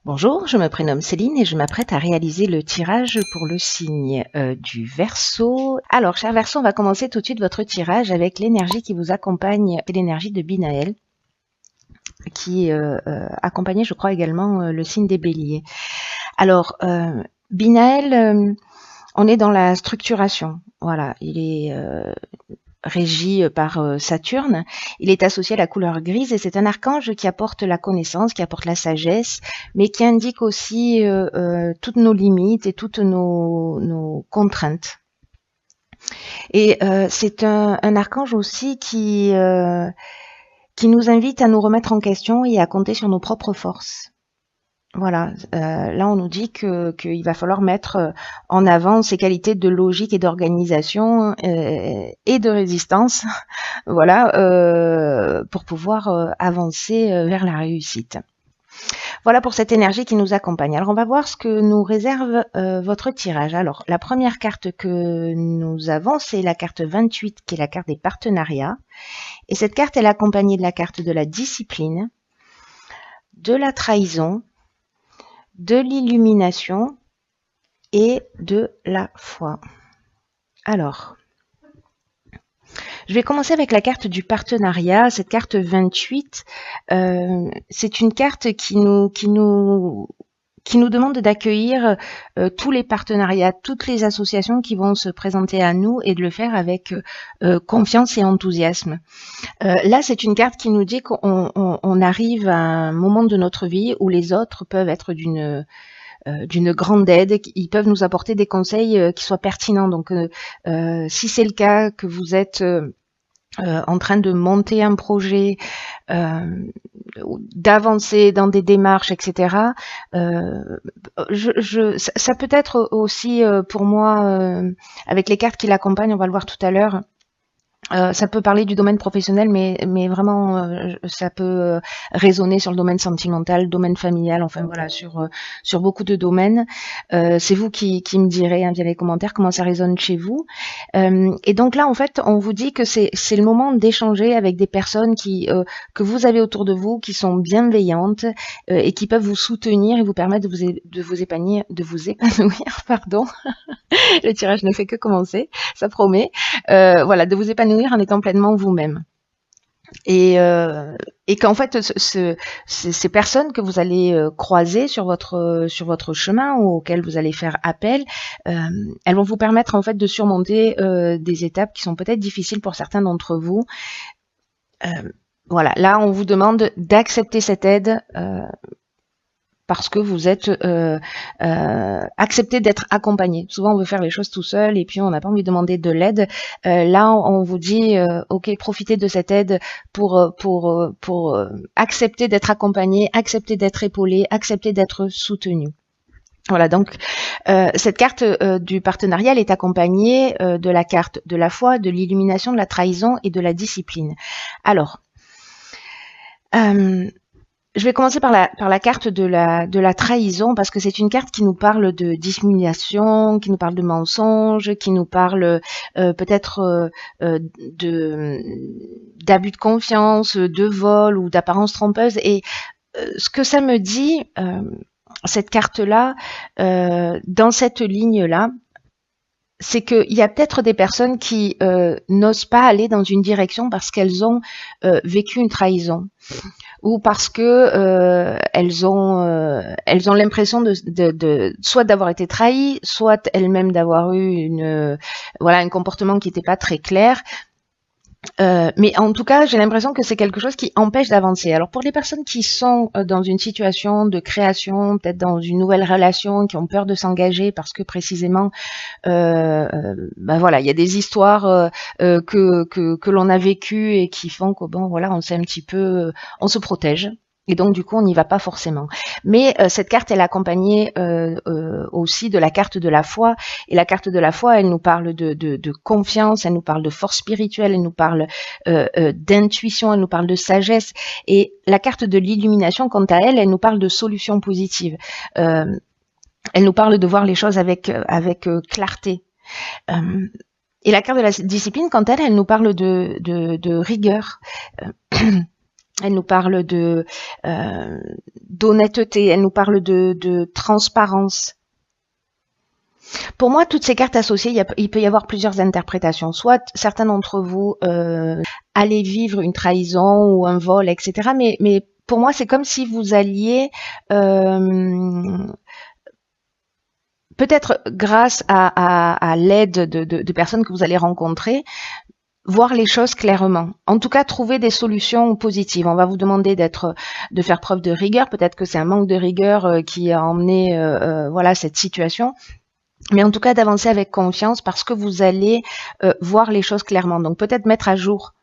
Bonjour, je me prénomme Céline et je m'apprête à réaliser le tirage pour le signe du Verseau. Alors, cher Verseau, on va commencer tout de suite votre tirage avec l'énergie qui vous accompagne, c'est l'énergie de Binaël, qui accompagnait, je crois, également le signe des Béliers. Alors, Binaël, on est dans la structuration. Voilà, il est régi par Saturne. Il est associé à la couleur grise et c'est un archange qui apporte la connaissance, qui apporte la sagesse, mais qui indique aussi toutes nos limites et toutes nos contraintes. Et c'est un archange aussi qui nous invite à nous remettre en question et à compter sur nos propres forces. Voilà, là on nous dit qu'il va falloir mettre en avant ces qualités de logique et d'organisation et de résistance, voilà, pour pouvoir avancer vers la réussite. Voilà pour cette énergie qui nous accompagne. Alors on va voir ce que nous réserve votre tirage. Alors la première carte que nous avons, c'est la carte 28 qui est la carte des partenariats. Et cette carte elle est accompagnée de la carte de la discipline, de la trahison, de l'illumination et de la foi. Alors, je vais commencer avec la carte du partenariat. Cette carte 28, c'est une carte qui nous demande d'accueillir tous les partenariats, toutes les associations qui vont se présenter à nous et de le faire avec confiance et enthousiasme. Là, c'est une carte qui nous dit qu'on arrive à un moment de notre vie où les autres peuvent être d'une grande aide, ils peuvent nous apporter des conseils qui soient pertinents. Donc, si c'est le cas, que vous êtes en train de monter un projet, d'avancer dans des démarches, etc. Ça peut être aussi pour moi, avec les cartes qui l'accompagnent, on va le voir tout à l'heure, ça peut parler du domaine professionnel, mais vraiment, ça peut résonner sur le domaine sentimental, domaine familial, enfin voilà, sur beaucoup de domaines. C'est vous qui me direz via les commentaires comment ça résonne chez vous. Et donc là, en fait, on vous dit que c'est le moment d'échanger avec des personnes que vous avez autour de vous, qui sont bienveillantes et qui peuvent vous soutenir et vous permettre de vous épanouir, pardon. Le tirage ne fait que commencer, ça promet. Voilà, de vous épanouir en étant pleinement vous-même. Et qu'en fait, ces personnes que vous allez croiser sur votre chemin ou auxquelles vous allez faire appel, elles vont vous permettre en fait de surmonter des étapes qui sont peut-être difficiles pour certains d'entre vous. Voilà, là on vous demande d'accepter cette aide parce que vous êtes accepté d'être accompagné. Souvent, on veut faire les choses tout seul et puis on n'a pas envie de demander de l'aide. Là, on vous dit, ok, profitez de cette aide pour accepter d'être accompagné, accepter d'être épaulé, accepter d'être soutenu. Voilà, donc cette carte du partenariat, elle est accompagnée de la carte de la foi, de l'illumination, de la trahison et de la discipline. Alors, je vais commencer par la carte de la trahison parce que c'est une carte qui nous parle de dissimulation, qui nous parle de mensonge, qui nous parle peut-être d'abus de confiance, de vol ou d'apparence trompeuse. Et ce que ça me dit, cette carte-là, dans cette ligne-là, c'est qu'il y a peut-être des personnes qui n'osent pas aller dans une direction parce qu'elles ont vécu une trahison ou parce que elles ont l'impression de soit d'avoir été trahies, soit elles-mêmes d'avoir eu un comportement qui n'était pas très clair. Mais en tout cas, j'ai l'impression que c'est quelque chose qui empêche d'avancer. Alors pour les personnes qui sont dans une situation de création, peut-être dans une nouvelle relation, qui ont peur de s'engager parce que précisément, voilà, il y a des histoires que l'on a vécues et qui font que bon, voilà, on se protège. Et donc, du coup, on n'y va pas forcément. Mais cette carte, elle est accompagnée aussi de la carte de la foi. Et la carte de la foi, elle nous parle de confiance, elle nous parle de force spirituelle, elle nous parle d'intuition, elle nous parle de sagesse. Et la carte de l'illumination, quant à elle, elle nous parle de solutions positives. Elle nous parle de voir les choses avec clarté. Et la carte de la discipline, quant à elle, elle nous parle de rigueur. elle nous parle d'honnêteté, elle nous parle de transparence. Pour moi, toutes ces cartes associées, il peut y avoir plusieurs interprétations. Soit certains d'entre vous allez vivre une trahison ou un vol, etc. Mais pour moi, c'est comme si vous alliez, peut-être grâce à l'aide de personnes que vous allez rencontrer, voir les choses clairement. En tout cas, trouver des solutions positives. On va vous demander de faire preuve de rigueur. Peut-être que c'est un manque de rigueur qui a emmené voilà, cette situation. Mais en tout cas, d'avancer avec confiance parce que vous allez voir les choses clairement. Donc peut-être mettre à jour,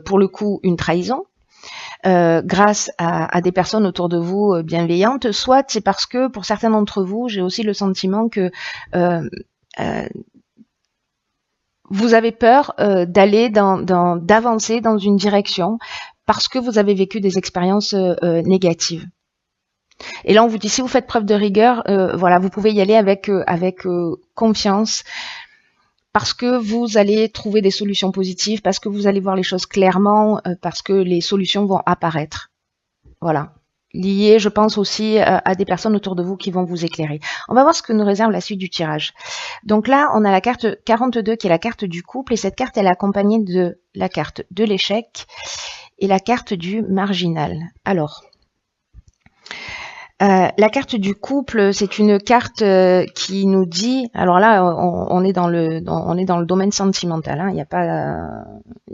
pour le coup, une trahison. Grâce à des personnes autour de vous bienveillantes, soit c'est parce que pour certains d'entre vous, j'ai aussi le sentiment que vous avez peur d'avancer dans une direction parce que vous avez vécu des expériences négatives. Et là, on vous dit, si vous faites preuve de rigueur, voilà, vous pouvez y aller avec confiance, parce que vous allez trouver des solutions positives, parce que vous allez voir les choses clairement, parce que les solutions vont apparaître. Voilà. Lié, je pense aussi à des personnes autour de vous qui vont vous éclairer. On va voir ce que nous réserve la suite du tirage. Donc là, on a la carte 42 qui est la carte du couple, et cette carte, elle est accompagnée de la carte de l'échec et la carte du marginal. Alors, la carte du couple, c'est une carte qui nous dit, alors là, on est dans le domaine sentimental, hein, il n'y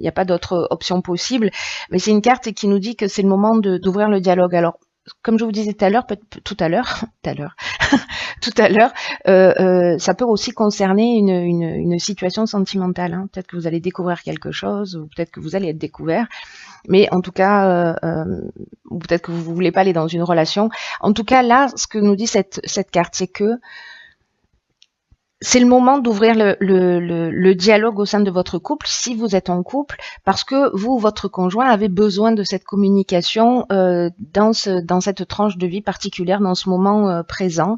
a pas d'autre option possible, mais c'est une carte qui nous dit que c'est le moment d'ouvrir le dialogue. Alors, comme je vous disais tout à l'heure, ça peut aussi concerner une situation sentimentale. Hein. Peut-être que vous allez découvrir quelque chose, ou peut-être que vous allez être découvert. Mais en tout cas, ou peut-être que vous ne voulez pas aller dans une relation. En tout cas, là, ce que nous dit cette carte, c'est que c'est le moment d'ouvrir le dialogue au sein de votre couple, si vous êtes en couple, parce que vous, votre conjoint, avez besoin de cette communication dans cette tranche de vie particulière, dans ce moment présent.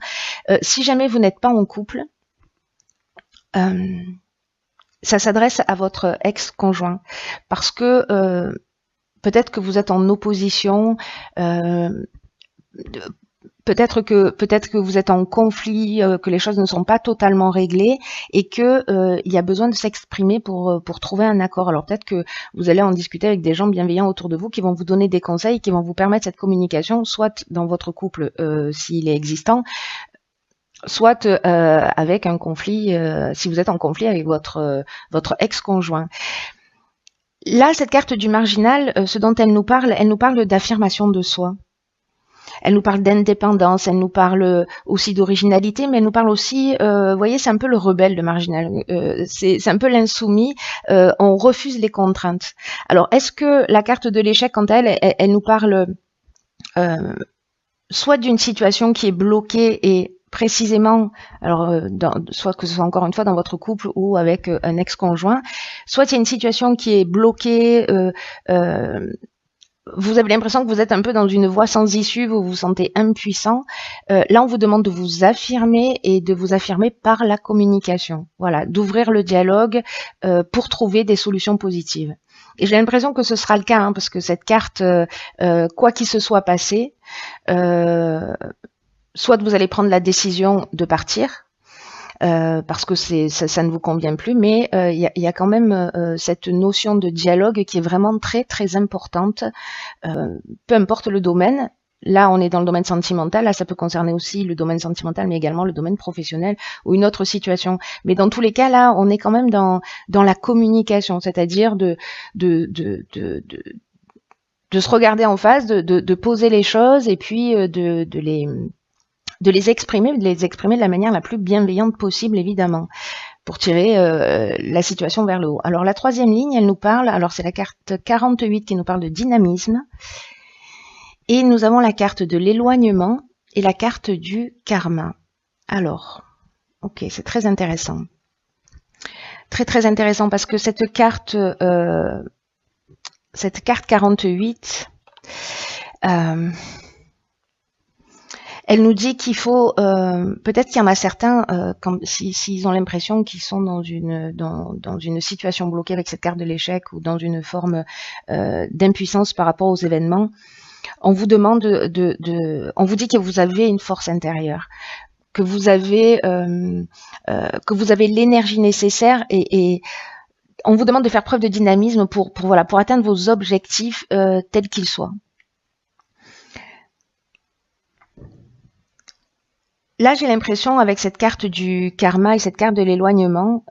Si jamais vous n'êtes pas en couple, ça s'adresse à votre ex-conjoint, parce que peut-être que vous êtes en opposition, peut-être que vous êtes en conflit, que les choses ne sont pas totalement réglées et que il y a besoin de s'exprimer pour trouver un accord. Alors peut-être que vous allez en discuter avec des gens bienveillants autour de vous qui vont vous donner des conseils, qui vont vous permettre cette communication, soit dans votre couple s'il est existant, soit avec un conflit, si vous êtes en conflit avec votre ex-conjoint. Là, cette carte du marginal, ce dont elle nous parle d'affirmation de soi. Elle nous parle d'indépendance, elle nous parle aussi d'originalité, mais elle nous parle aussi, vous voyez, c'est un peu le rebelle, le marginal. C'est un peu l'insoumis, on refuse les contraintes. Alors, est-ce que la carte de l'échec, quant à elle nous parle soit d'une situation qui est bloquée et précisément, alors soit que ce soit encore une fois dans votre couple ou avec un ex-conjoint, soit il y a une situation qui est bloquée, vous avez l'impression que vous êtes un peu dans une voie sans issue, vous vous sentez impuissant. Là, on vous demande de vous affirmer et de vous affirmer par la communication. Voilà, d'ouvrir le dialogue pour trouver des solutions positives. Et j'ai l'impression que ce sera le cas, hein, parce que cette carte, quoi qu'il se soit passé, soit vous allez prendre la décision de partir, parce que ça ne vous convient plus, mais il y a quand même cette notion de dialogue qui est vraiment très très importante, peu importe le domaine. Là, on est dans le domaine sentimental, là ça peut concerner aussi le domaine sentimental, mais également le domaine professionnel ou une autre situation. Mais dans tous les cas, là, on est quand même dans la communication, c'est-à-dire de se regarder en face, de poser les choses et puis de les exprimer de la manière la plus bienveillante possible, évidemment, pour tirer la situation vers le haut. Alors la troisième ligne, elle nous parle, alors c'est la carte 48 qui nous parle de dynamisme, et nous avons la carte de l'éloignement et la carte du karma. Alors, ok, c'est très intéressant. Très très intéressant parce que cette carte 48, Elle nous dit qu'il faut, peut-être qu'il y en a certains, s'ils ont l'impression qu'ils sont dans une situation bloquée avec cette carte de l'échec ou dans une forme d'impuissance par rapport aux événements, on vous demande on vous dit que vous avez une force intérieure, que vous avez l'énergie nécessaire et on vous demande de faire preuve de dynamisme pour atteindre vos objectifs tels qu'ils soient. Là, j'ai l'impression, avec cette carte du karma et cette carte de l'éloignement,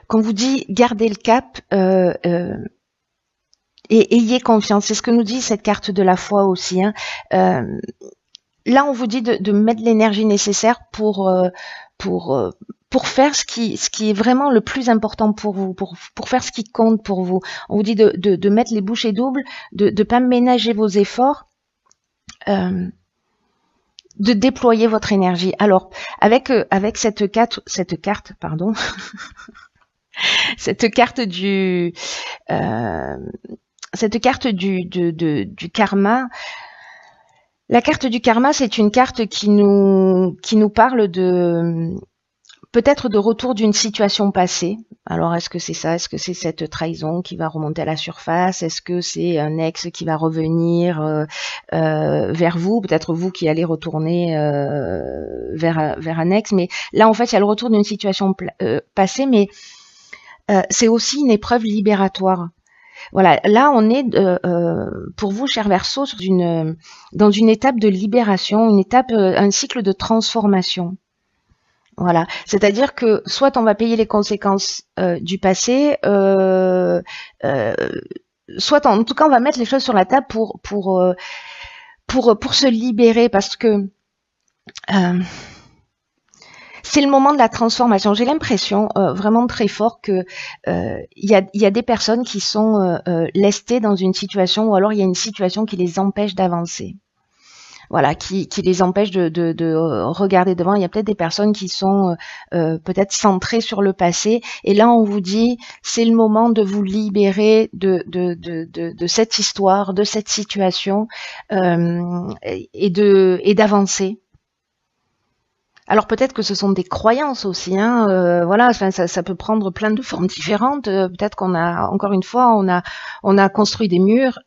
qu'on vous dit gardez le cap et ayez confiance. C'est ce que nous dit cette carte de la foi aussi. Hein. Là, on vous dit de mettre l'énergie nécessaire pour faire ce qui est vraiment le plus important pour vous, pour faire ce qui compte pour vous. On vous dit de mettre les bouchées doubles, de pas ménager vos efforts. De déployer votre énergie. Alors, avec cette carte, pardon, cette carte du karma. La carte du karma, c'est une carte qui nous parle peut-être de retour d'une situation passée. Alors, est-ce que c'est ça? Est-ce que c'est cette trahison qui va remonter à la surface? Est-ce que c'est un ex qui va revenir vers vous? Peut-être vous qui allez retourner vers un ex. Mais là, en fait, il y a le retour d'une situation passée, mais c'est aussi une épreuve libératoire. Voilà, là, on est, pour vous, cher Verseau, dans une étape de libération, un cycle de transformation. Voilà, c'est-à-dire que soit on va payer les conséquences du passé, soit en tout cas on va mettre les choses sur la table pour se libérer, parce que c'est le moment de la transformation. J'ai l'impression vraiment très fort que il y a des personnes qui sont lestées dans une situation, ou alors il y a une situation qui les empêche d'avancer. Voilà, qui les empêche de regarder devant. Il y a peut-être des personnes qui sont peut-être centrées sur le passé. Et là, on vous dit, c'est le moment de vous libérer de cette histoire, de cette situation, et d'avancer. Alors peut-être que ce sont des croyances aussi, hein, voilà, ça peut prendre plein de formes différentes. Peut-être qu'on a, encore une fois, on a construit des murs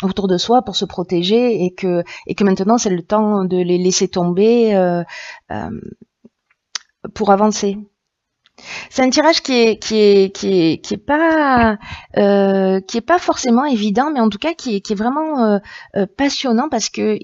autour de soi pour se protéger, et que maintenant c'est le temps de les laisser tomber pour avancer. C'est un tirage qui est pas forcément évident, mais en tout cas qui est vraiment passionnant, parce que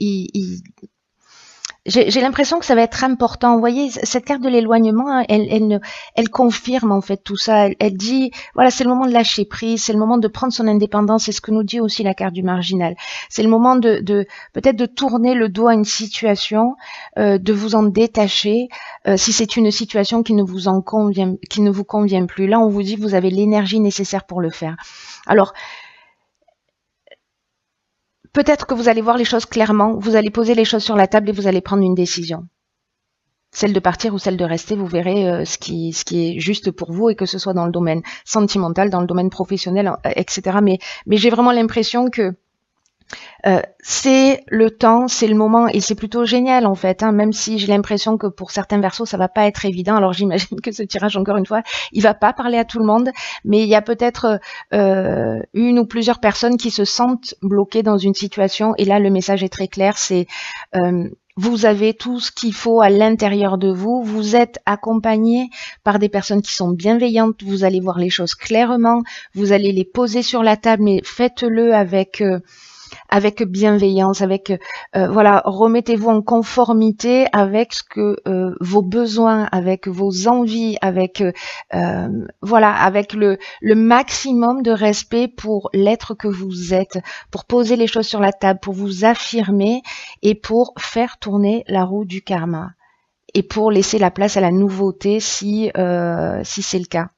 j'ai l'impression que ça va être important. Vous voyez, cette carte de l'éloignement, elle confirme en fait tout ça. Elle dit, voilà, c'est le moment de lâcher prise, c'est le moment de prendre son indépendance. C'est ce que nous dit aussi la carte du marginal. C'est le moment peut-être de tourner le dos à une situation, de vous en détacher, si c'est une situation qui ne vous convient plus. Là, on vous dit, vous avez l'énergie nécessaire pour le faire. Alors, peut-être que vous allez voir les choses clairement, vous allez poser les choses sur la table et vous allez prendre une décision. Celle de partir ou celle de rester, vous verrez ce qui est juste pour vous, et que ce soit dans le domaine sentimental, dans le domaine professionnel, etc. Mais j'ai vraiment l'impression que c'est le temps, c'est le moment, et c'est plutôt génial en fait, hein, même si j'ai l'impression que pour certains Verseaux ça va pas être évident. Alors j'imagine que ce tirage, encore une fois, il va pas parler à tout le monde, mais il y a peut-être une ou plusieurs personnes qui se sentent bloquées dans une situation, et là le message est très clair, c'est vous avez tout ce qu'il faut à l'intérieur de vous, vous êtes accompagné par des personnes qui sont bienveillantes, vous allez voir les choses clairement, vous allez les poser sur la table, mais faites-le avec bienveillance, voilà, remettez-vous en conformité avec ce que vos besoins, avec vos envies, voilà, avec le maximum de respect pour l'être que vous êtes, pour poser les choses sur la table, pour vous affirmer et pour faire tourner la roue du karma, et pour laisser la place à la nouveauté si c'est le cas.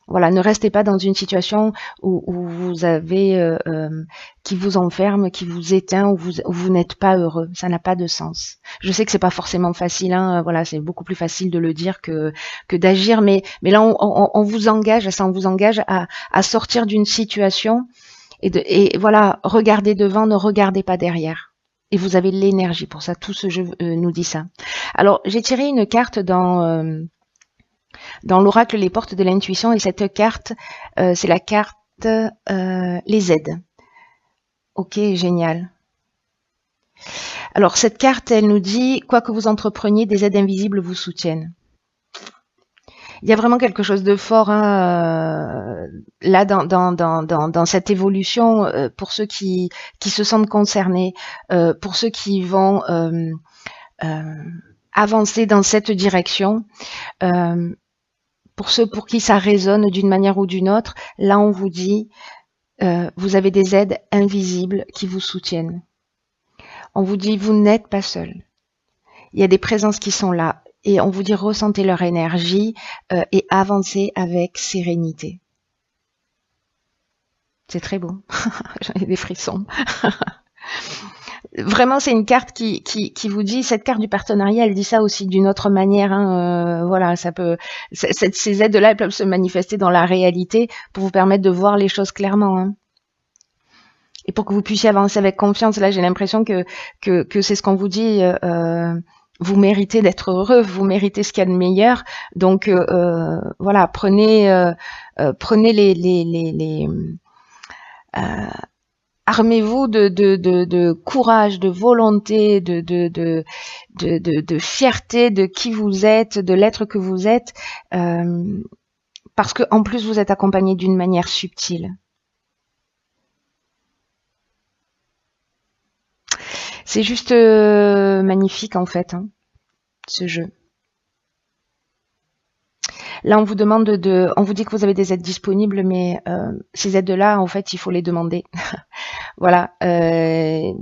Voilà, ne restez pas dans une situation où vous avez qui vous enferme, qui vous éteint, où vous n'êtes pas heureux. Ça n'a pas de sens. Je sais que c'est pas forcément facile, hein, voilà, c'est beaucoup plus facile de le dire que d'agir, mais là on vous engage, ça, on vous engage à sortir d'une situation Et voilà, regardez devant, ne regardez pas derrière. Et vous avez l'énergie pour ça. Tout ce jeu nous dit ça. Alors, j'ai tiré une carte dans l'oracle Les Portes de l'intuition, et cette carte, c'est la carte les aides. Ok, génial. Alors, cette carte, elle nous dit, quoi que vous entrepreniez, des aides invisibles vous soutiennent. Il y a vraiment quelque chose de fort là dans cette évolution pour ceux qui se sentent concernés, pour ceux qui vont avancer dans cette direction, pour ceux pour qui ça résonne d'une manière ou d'une autre. Là, on vous dit, vous avez des aides invisibles qui vous soutiennent. On vous dit, vous n'êtes pas seul. Il y a des présences qui sont là. Et on vous dit, ressentez leur énergie et avancez avec sérénité. C'est très beau. J'en ai des frissons. Vraiment, c'est une carte qui vous dit, cette carte du partenariat, elle dit ça aussi d'une autre manière. Voilà, ça peut, ces aides-là, elles peuvent se manifester dans la réalité pour vous permettre de voir les choses clairement. Hein. Et pour que vous puissiez avancer avec confiance. Là, j'ai l'impression que c'est ce qu'on vous dit. Vous méritez d'être heureux, vous méritez ce qu'il y a de meilleur. Donc voilà, prenez les armez-vous de courage, de volonté, de fierté de qui vous êtes, de l'être que vous êtes, parce que en plus vous êtes accompagné d'une manière subtile. C'est juste magnifique en fait, hein, ce jeu. Là, on vous demande on vous dit que vous avez des aides disponibles, mais ces aides-là, en fait, il faut les demander. Voilà. Je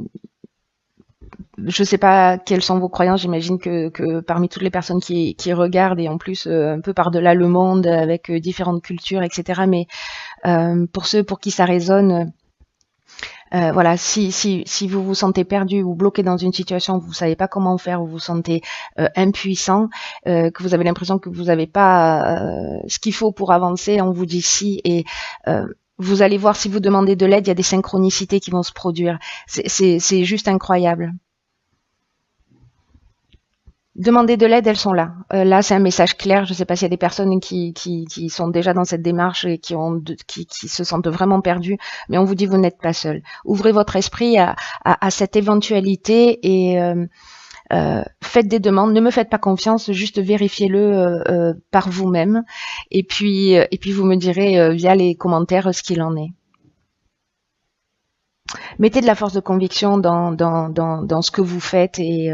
ne sais pas quelles sont vos croyances. J'imagine que parmi toutes les personnes qui regardent, et en plus un peu par-delà le monde, avec différentes cultures, etc. Mais pour ceux pour qui ça résonne, voilà, si vous vous sentez perdu ou bloqué dans une situation où vous savez pas comment faire, où vous vous sentez impuissant, que vous avez l'impression que vous n'avez pas ce qu'il faut pour avancer, on vous dit si, et vous allez voir, si vous demandez de l'aide, il y a des synchronicités qui vont se produire. C'est juste incroyable. Demandez de l'aide, elles sont là. Là, c'est un message clair. Je ne sais pas s'il y a des personnes qui sont déjà dans cette démarche et qui se sentent vraiment perdues, mais on vous dit, vous n'êtes pas seul. Ouvrez votre esprit à cette éventualité et faites des demandes. Ne me faites pas confiance, juste vérifiez-le par vous-même. Et puis vous me direz via les commentaires ce qu'il en est. Mettez de la force de conviction dans ce que vous faites et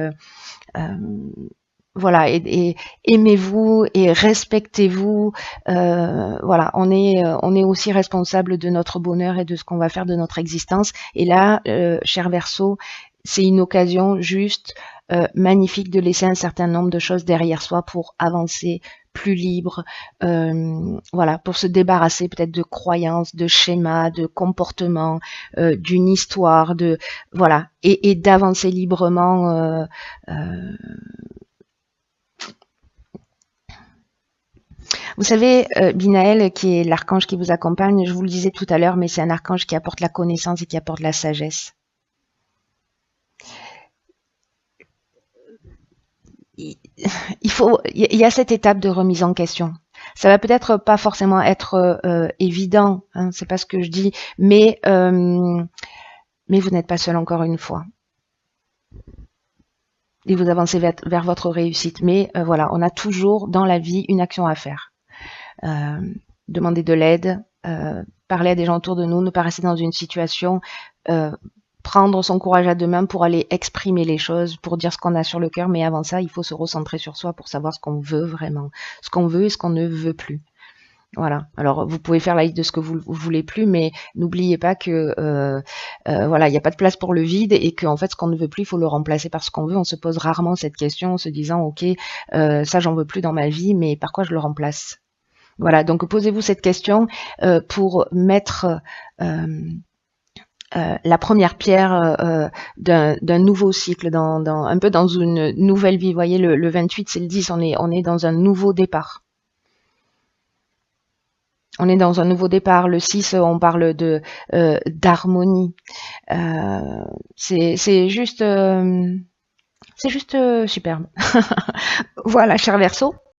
voilà, et aimez-vous et respectez-vous. Voilà, on est aussi responsable de notre bonheur et de ce qu'on va faire de notre existence. Et là, cher Verseau, c'est une occasion juste magnifique de laisser un certain nombre de choses derrière soi pour avancer plus libre, voilà, pour se débarrasser peut-être de croyances, de schémas, de comportements, d'une histoire, de voilà, et d'avancer librement. Vous savez, Binaël, qui est l'archange qui vous accompagne, je vous le disais tout à l'heure, mais c'est un archange qui apporte la connaissance et qui apporte la sagesse. Il y a cette étape de remise en question. Ça va peut-être pas forcément être évident, hein, c'est pas ce que je dis, mais vous n'êtes pas seul encore une fois. Et vous avancez vers votre réussite. Mais voilà, on a toujours dans la vie une action à faire. Demander de l'aide, parler à des gens autour de nous, ne pas rester dans une situation, prendre son courage à deux mains pour aller exprimer les choses, pour dire ce qu'on a sur le cœur, mais avant ça, il faut se recentrer sur soi pour savoir ce qu'on veut vraiment, ce qu'on veut et ce qu'on ne veut plus. Voilà. Alors, vous pouvez faire la liste de ce que vous voulez plus, mais n'oubliez pas que voilà, il n'y a pas de place pour le vide et qu'en fait, ce qu'on ne veut plus, il faut le remplacer par ce qu'on veut. On se pose rarement cette question en se disant, ok, ça, j'en veux plus dans ma vie, mais par quoi je le remplace? Voilà. Donc, posez-vous cette question pour mettre la première pierre d'un nouveau cycle, un peu dans une nouvelle vie. Vous voyez, le 28, c'est le 10, on est dans un nouveau départ. On est dans un nouveau départ. Le 6, on parle de d'harmonie. C'est juste superbe. Voilà, cher Verseau.